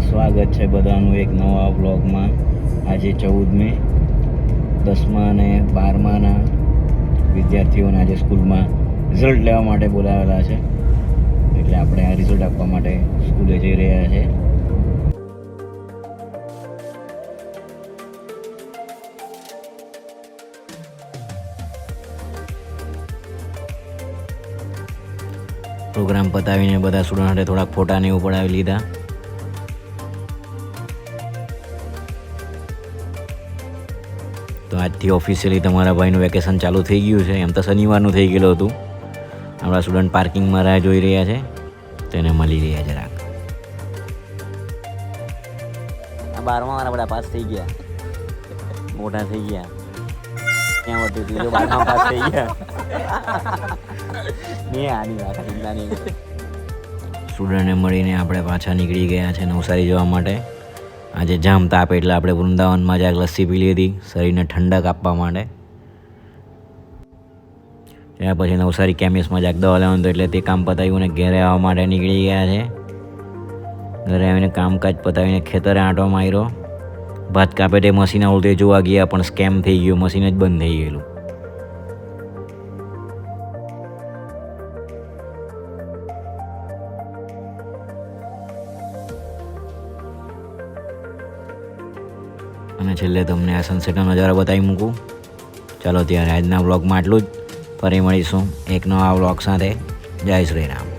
સ્વાગત છે બધાનું એક નવા વ્લોગમાં. આજે 14 મે 10મા અને 12માના વિદ્યાર્થીઓને આજે સ્કૂલમાં રિઝલ્ટ લેવા માટે બોલાવેલા છે, એટલે આપણે આ રિઝલ્ટ આપવા માટે સ્કૂલે જઈ રહ્યા છે. પ્રોગ્રામ પતાવીને બધા સ્ટુડન્ટ સાથે થોડાક ફોટા ને એવું પડાવી લીધા. તો આજથી ઓફિશિયલી તમારા ભાઈનું વેકેશન ચાલુ થઈ ગયું છે. એમ તો શનિવારનું થઈ ગયેલું હતું. આપણા સ્ટુડન્ટ પાર્કિંગમાં રાહ જોઈ રહ્યા છે, તેને મળી રહ્યા જરાક. આ 12મા બધા પાસ થઈ ગયા, મોટા થઈ ગયા. ક્યાં વધુ 12મા પાસ થઈ ગયા. સ્ટુડન્ટને મળીને આપણે પાછા નીકળી ગયા છે નવસારી જવા માટે. આજે જામ તાપ એટલે આપણે વૃંદાવનમાં જરાક લસ્સી પી લીધી શરીરને ઠંડક આપવા માટે. ત્યાર પછી નવસારી કેમિસ્ટમાં જરાક દવા લેવાનું હતું એટલે તે કામ પતાવ્યું અને ઘરે આવવા માટે નીકળી ગયા છે. ઘરે આવીને કામકાજ પતાવીને ખેતરે આંટો માર્યો. ભાત કાપે તે મશીન આવડે જોવા ગયા પણ સ્કેમ થઈ ગયું, મશીન જ બંધ થઈ ગયેલું. અને છેલ્લે તમને આ સનસેટનો નજારો બતાવી મૂકું. ચાલો ત્યારે આજના વ્લોગમાં આટલું જ. ફરી મળીશું એક નવા વ્લોગ સાથે. જય શ્રી રામ.